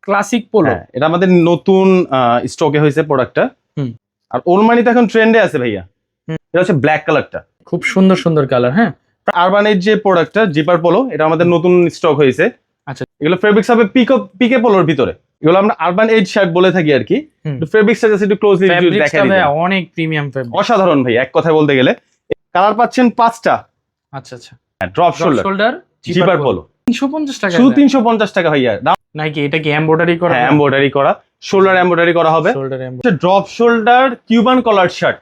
Classic polo. এটা আমাদের নতুন স্টকে হয়েছে প্রোডাক্টটা। আর ওলমানিতে এখন ট্রেন্ডে আছে ভাইয়া। এটা হচ্ছে ব্ল্যাক কালারটা, খুব সুন্দর সুন্দর কালার। হ্যাঁ, আরবানের যে প্রোডাক্টটা জিপার পোলো, এটা আমাদের নতুন স্টক হয়েছে। আচ্ছা, এগুলো ফেব্রিক্স হবে পিকে পোলোর ভিতরে। এগুলো আমরা আরবান এজ শার্ট বলে থাকি আর কি। ফেব্রিক্সটা জাস্ট একটু ক্লোজলি দেখা দিই। অনেক প্রিমিয়াম ফেব্রিক, অসাধারণ ভাই এক কথায় বলতে গেলে। কালার পাচ্ছেন 5টা। আচ্ছা আচ্ছা, ড্রপ শোল্ডার জিপার পোলো 350 টাকা, শুধু 350 টাকা ভাইয়া। নাকি এটা কি এমব্রয়ডারি করা? হ্যাঁ, এমব্রয়ডারি করা, শোল্ডার এমব্রয়ডারি করা হবে। Drop shoulder Cuban collar shirt,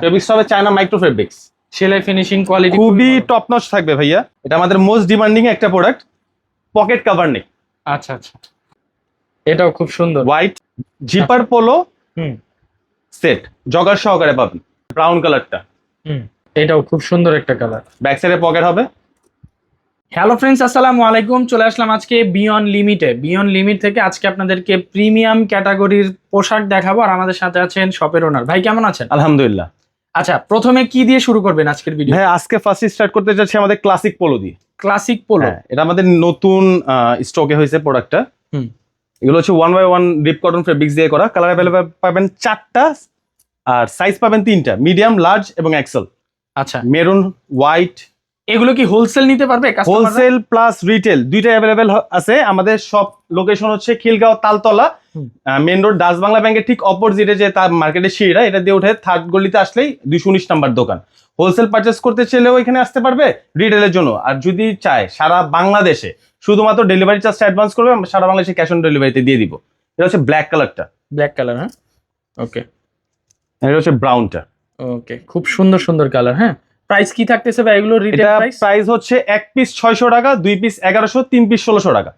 ফেব্রিক্সটা হবে চায়না মাইক্রো ফেব্রিক্স। সেলাই ফিনিশিং কোয়ালিটি খুবই টপ নচ থাকবে ভাইয়া। এটা আমাদের মোস্ট ডিমান্ডিং একটা প্রোডাক্ট, পকেট কভার নেই। আচ্ছা আচ্ছা, এটাও খুব সুন্দর। White zipper polo set jogger সহকারে পাবেন, ব্রাউন কালারটা। এটাও খুব সুন্দর একটা কালার, ব্যাক সাইডে পকেট হবে। হ্যালো ফ্রেন্ডস, আসসালামু আলাইকুম। চলে আসলাম আজকে বিয়ন্ড লিমিট থেকে। আজকে আপনাদেরকে প্রিমিয়াম ক্যাটাগরির পোশাক দেখাবো, আর আমাদের সাথে আছেন শপের ওনার। ভাই কেমন আছেন? আলহামদুলিল্লাহ। আচ্ছা, প্রথমে কি দিয়ে শুরু করবেন আজকের ভিডিও? হ্যাঁ, আজকে ফার্স্ট স্টার্ট করতে যাচ্ছি আমাদের ক্লাসিক পোলো দিয়ে। ক্লাসিক পোলো, এটা আমাদের নতুন স্টকে হয়েছে প্রোডাক্টটা। এগুলো হচ্ছে 1x1 রিপ কটন ফেব্রিক্স দিয়ে করা। কালার অ্যাভেলেবল পাবেন 4টা, আর সাইজ পাবেন 3টা, মিডিয়াম, লার্জ এবং এক্সেল। আচ্ছা, মেরুন, হোয়াইট। এগুলো কি হোলসেল নিতে পারবে? হোলসেল প্লাস রিটেল দুইটা অ্যাভেলেবেল আছে। আমাদের সব লোকেশন হচ্ছে Khilgaon Taltala, main road, Dutch Bangla ব্যাংকের ঠিক অপোজিটে যে তার মার্কেটের সিঁড়িটা, এটা দিয়ে উঠে থার্ড গলিতে আসলেই 219 নাম্বার দোকান। হোলসেল পারচেস করতে চাইলেও এখানে আসতে পারবে রিটেলের জন্য। আর যদি চায় সারা বাংলাদেশে, শুধুমাত্র ডেলিভারি চার্জটা অ্যাডভান্স করবে, আমরা সারা বাংলাদেশে ক্যাশ অন ডেলিভারিতে দিয়ে দিব। এটা হচ্ছে ব্ল্যাক কালারটা। ব্ল্যাক কালার, হ্যাঁ, ওকে। এটা হচ্ছে ব্রাউনটা। ওকে, খুব সুন্দর সুন্দর কালার। হ্যাঁ, প্রাইস কি থাকতেছে ভাই এগুলো? রিটেল প্রাইস হচ্ছে 1 পিস 600 টাকা, 2 পিস 1100, 3 পিস 1600 টাকা।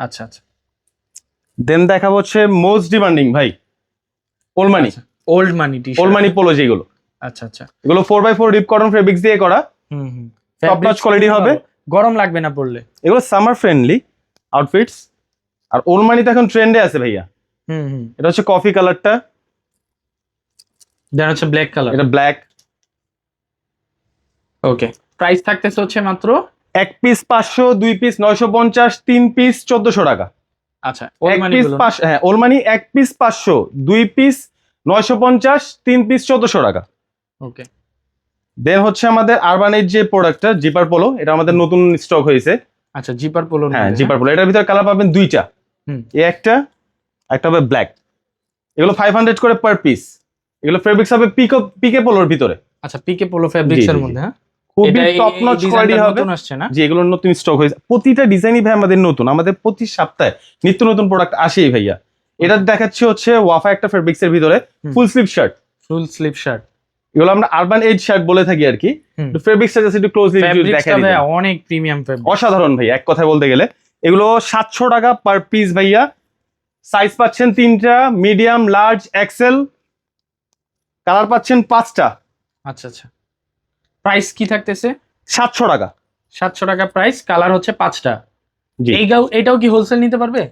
আচ্ছা আচ্ছা, দেন দেখাবো হচ্ছে মোস্ট ডিমান্ডিং ভাই, ওলমানি। ওল্ড মানি টি-শার্ট, ওলমানি পোলো যেগুলো। আচ্ছা আচ্ছা, এগুলো 4x4 রিপ কটন ফেব্রিক্স দিয়ে করা। টপ নচ কোয়ালিটি হবে, গরম লাগবে না পড়লে। এগুলো সামার ফ্রেন্ডলি আউটফিটস। আর ওলমানিতে এখন ট্রেন্ডে আছে ভাইয়া। এটা হচ্ছে কফি কালারটা, দেন হচ্ছে ব্ল্যাক কালার, এটা ব্ল্যাক। ওকে, প্রাইস থাকতেছে হচ্ছে মাত্র 1 পিস 500, 2 পিস 950, 3 পিস 1400 টাকা। আচ্ছা, 1 পিস 500, হ্যাঁ ওলমানি 1 পিস 500, 2 পিস 950, 3 পিস 1400 টাকা। ওকে, দেন হচ্ছে আমাদের আরবানের যে প্রোডাক্টটা জিপার পোলো, এটা আমাদের নতুন স্টক হয়েছে। আচ্ছা, জিপার পোলো। হ্যাঁ, জিপার পোলো। এটার ভিতরে কালার পাবেন 2টা, এই একটা হবে ব্ল্যাক। এগুলো 500 করে পার পিস। এগুলো ফেব্রিক্স হবে পিকে পোলোর ভিতরে। আচ্ছা, পিকে পোলো ফেব্রিক্স এর মধ্যে, হ্যাঁ, খুবই টপ নচ কোয়ালিটি হবে। নতুন আসছে না, যে এগুলো নতুন স্টক হয়েছে। প্রতিটা ডিজাইনই ভাই আমাদের নতুন। আমাদের প্রতি সপ্তাহে নিত্য নতুন প্রোডাক্ট আসেই ভাইয়া। এটা দেখাচ্ছি হচ্ছে ওয়াফা একটা ফেব্রিক্স এর ভিতরে full sleeve shirt. Full sleeve shirt, এগুলো আমরা আরবান এজ শার্ট বলে থাকি আর কি। ফেব্রিক্সটা জাস্ট একটু ক্লোজলি দেখা দিই। অনেক প্রিমিয়াম ফেব্রিক, অসাধারণ ভাই এক কথায় বলতে গেলে। এগুলো 700 টাকা পার পিস ভাইয়া। সাইজ পাচ্ছেন 3টা, মিডিয়াম, লার্জ, এক্সেল। কালার পাচ্ছেন 5টা। আচ্ছা আচ্ছা, প্রাইস কি থাকতেছে? 700 টাকা। 700 টাকা প্রাইস, কালার হচ্ছে 5টা। জি, এটাও কি হোলসেল নিতে পারবে?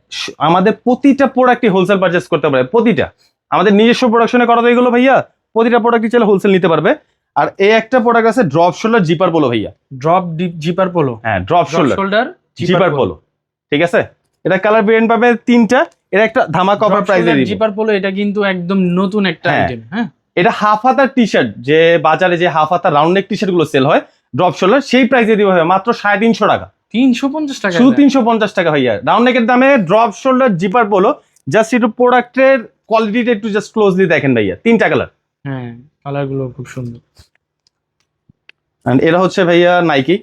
আমাদের প্রতিটা প্রোডাক্টই হোলসেল পারচেজ করতে পারবে। প্রতিটা আমাদের নিজস্ব প্রোডাকশনে করা তো এগুলো ভাইয়া। প্রতিটা প্রোডাক্টই চাইলে হোলসেল নিতে পারবে। আর এই একটা প্রোডাক্ট আছে ড্রপ শোল্ডার জিপার পোলো ভাইয়া। ড্রপ জিপার পোলো, হ্যাঁ, ড্রপ শোল্ডার জিপার পোলো, ঠিক আছে। এটা কালার ভেরিয়েন্ট পাবে 3টা। এটা একটা ধামাকা অফার প্রাইসে দিব। জিপার পোলো এটা কিন্তু একদম নতুন একটা আইটেম। হ্যাঁ, এটা হাফ হাতার টি-শার্ট, যে বাজারে যে হাফ হাতার রাউন্ড নেক টি-শার্ট গুলো সেল হয় ড্রপ শোল্ডার, সেই প্রাইসে দিব ভাইয়া মাত্র 350 টাকা। 350 টাকা, শুধু 350 টাকা ভাইয়া। রাউন্ড নেকের দামে drop shoulder zipper polo. Just একটু প্রোডাক্টের কোয়ালিটিটা একটু জাস্ট ক্লোজলি দেখেন ভাইয়া। 3টা কালার। হ্যাঁ, কালার গুলো খুব সুন্দর। এন্ড এটা হচ্ছে ভাইয়া নাইকি।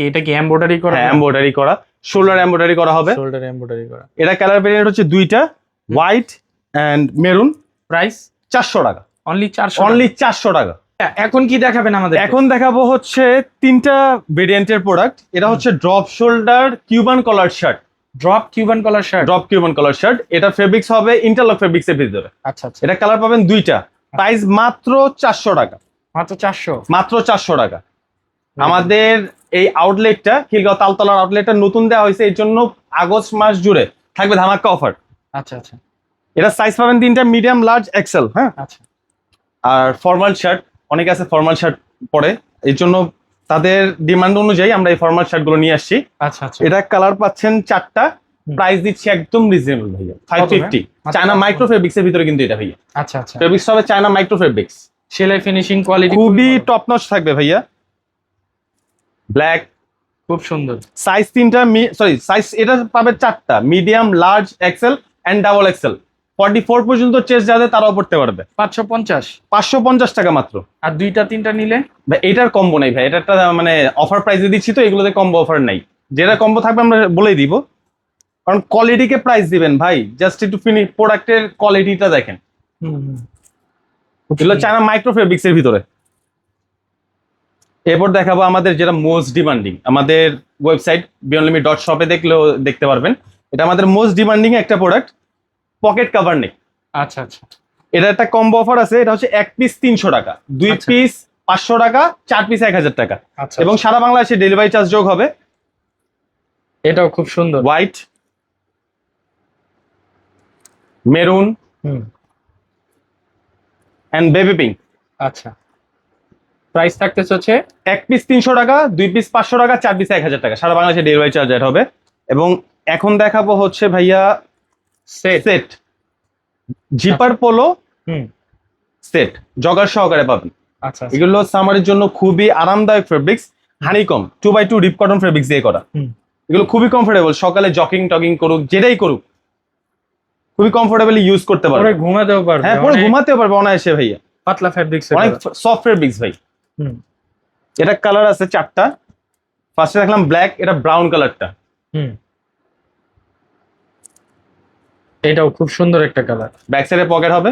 এটা কি এমব্রয়ডারি করা? হ্যাঁ, এমব্রয়ডারি করা, শোল্ডার এমব্রয়ডারি করা হবে। শোল্ডার এমব্রয়ডারি করা। এটা কালার ভেরিয়েন্ট হচ্ছে 2টা, হোয়াইট এন্ড মেরুন। প্রাইস 400 টাকা। অনলি 400, অনলি 400 টাকা। এখন কি দেখাবেন আমাদের? এখন দেখাবো হচ্ছে 3টা ভেরিয়েন্টের প্রোডাক্ট। এটা হচ্ছে drop shoulder Cuban collar shirt. Drop Cuban collar shirt, drop Cuban collar shirt. এটা ফেব্রিক্স হবে ইন্টারলক ফেব্রিক্স এর ভিতরে। আচ্ছা আচ্ছা, এটা কালার পাবেন 2টা। প্রাইস মাত্র 400 টাকা। মাত্র 400, মাত্র 400 টাকা। আমাদের এই আউটলেটটা খিলগাঁও তালতলার আউটলেটটা নতুন দেওয়া হয়েছে, এই জন্য আগস্ট মাস জুড়ে থাকবে ধামাকা অফার। আচ্ছা আচ্ছা, এটা সাইজ পাবেন 3টা, মিডিয়াম, লার্জ, এক্সেল। হ্যাঁ, আচ্ছা। আর ফর্মাল শার্ট, অনেকে আছে ফর্মাল শার্ট পরে, এই জন্য তাদের ডিমান্ড অনুযায়ী আমরা এই ফর্মাল শার্ট গুলো নিয়ে আসছি। আচ্ছা আচ্ছা, এটা কালার পাচ্ছেন 4টা, প্রাইস দিচ্ছি একদম রিজনেবল ভাইয়া, কত ভাই? 550। আচ্ছা, চায়না মাইক্রো ফেব্রিক্স এর ভিতরে কিন্তু এটা ভাইয়া, আচ্ছা আচ্ছা, ফেব্রিক্স হবে চায়না মাইক্রো ফেব্রিক্স, সেলাই ফিনিশিং কোয়ালিটি খুবই টপ নচ থাকবে ভাইয়া। ব্ল্যাক, খুব সুন্দর। সাইজ তিনটা, সরি সাইজ এটা পাবে চারটা, medium, large, XL and double XL. 44 পর্যন্ত চেস্ট যাদের তারাও পড়তে পারবে। 550 550 টাকা মাত্র। আর দুইটা তিনটা নিলে ভাই এটার কম্বো নাই ভাই, এটা একটা মানে অফার প্রাইসে দিচ্ছি তো, এগুলোতে কম্বো অফার নাই। যেটা কম্বো থাকবে আমরা বলেই দিব, কারণ কোয়ালিটিকে প্রাইস দিবেন ভাই, জাস্ট একটু প্রোডাক্টের কোয়ালিটিটা দেখেন। এগুলো চায়না মাইক্রো ফেব্রিক্স এর ভিতরে। এরপর দেখাবো আমাদের যেটা মোস্ট ডিমান্ডিং, আমাদের ওয়েবসাইট beyondlimit.shop এ দেখলেও দেখতে পারবেন। এটা আমাদের মোস্ট ডিমান্ডিং একটা প্রোডাক্ট, পকেট কভার নেক। আচ্ছা আচ্ছা, এটা একটা কম্বো অফার আছে, এটা হচ্ছে এক পিস 300 টাকা, দুই আচ্ছা। পিস 500 টাকা, 4 পিস 1000 টাকা, আচ্ছা এবং সারা বাংলাদেশে ডেলিভারি চার্জ যোগ হবে। এটাও খুব সুন্দর। হোয়াইট, মেরুন হুম, এন্ড বেবি পিঙ্ক। আচ্ছা, প্রাইস থাকতেছে হচ্ছে এক পিস 300 টাকা, দুই পিস 500 টাকা, 4 পিস 1000 টাকা, সারা বাংলাদেশে ডেলিভারি চার্জ অ্যাড হবে। এবং এখন দেখাবো হচ্ছে ভাইয়া সেট। সেট, জিপার পোলো হুম, সেট, জগার সহকারে পাবেন। আচ্ছা আচ্ছা, এগুলো সামারের জন্য খুবই আরামদায়ক fabrics, honeycomb 2x2 deep cotton fabrics দিয়ে করা। হুম। এগুলো খুবই কমফোর্টেবল, সকালে জকিং টকিং করুক, যেটাই করুক খুবই কমফোর্টেবলি ইউজ করতে পরে পারবে। ঘুমাতেও পারবে। হ্যাঁ, পুরো অনেক ঘুমাতেও পারবে অনায়াসে ভাইয়া, পাতলা ফ্যাব্রিক্স। অনেক সফট ফেব্রিক্স ভাই। হুম এটা কালার আছে 4টা। ফার্স্টে দেখলাম ব্ল্যাক, এটা ব্রাউন কালারটা। হুম, এটাও খুব সুন্দর একটা কালার। ব্যাক সাইডে পকেট হবে।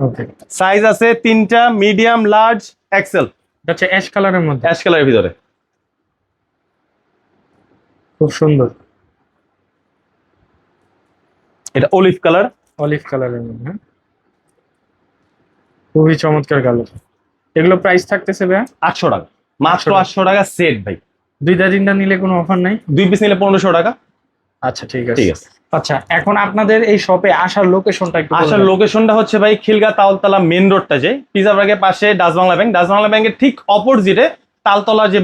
ওকে, সাইজ আছে 3টা, মিডিয়াম, লার্জ, এক্সেল। এটা হচ্ছে অ্যাশ কালারের মধ্যে, অ্যাশ কালারের ভিতরে। খুব সুন্দর। এটা অলিভ কালার। অলিভ কালারের মধ্যে, হ্যাঁ, খুবই চমৎকার কালার। এগুলো প্রাইস থাকতেছে ভাইয়া 800 টাকা, মাত্র 800 টাকা সেট ভাই। দুইটা তিনটা নিলে কোনো অফার নাই? দুই পিস নিলে 1500 টাকা। আচ্ছা ঠিক আছে, ঠিক আছে। আচ্ছা, এখন আপনাদের এই শপে আসার লোকেশনটা একটু আসার বলবেন? লোকেশনটা হচ্ছে ভাই খিলগা তালতলা মেন রোডটা, যে পিজা বার্গের পাশে Dutch Bangla bank, Dutch Bangla ব্যাংকের ঠিক অপোজিটে তালতলা যে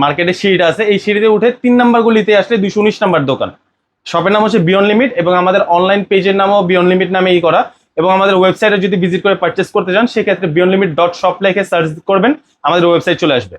মার্কেটের সিঁড়িটা আছে, এই সিঁড়িতে উঠে 3 নাম্বার গলিতে আসলে 219 নাম্বার দোকান। শপের নাম হচ্ছে বিয়ন্ড লিমিট, এবং আমাদের অনলাইন পেজের নামও বিয়ন্ড লিমিট নামেই করা। এবং আমাদের ওয়েবসাইটে যদি ভিজিট করে পারচেস করতে চান, সেক্ষেত্রে beyondlimit.shop লিখে সার্চ করবেন, আমাদের ওয়েবসাইট চলে আসবে।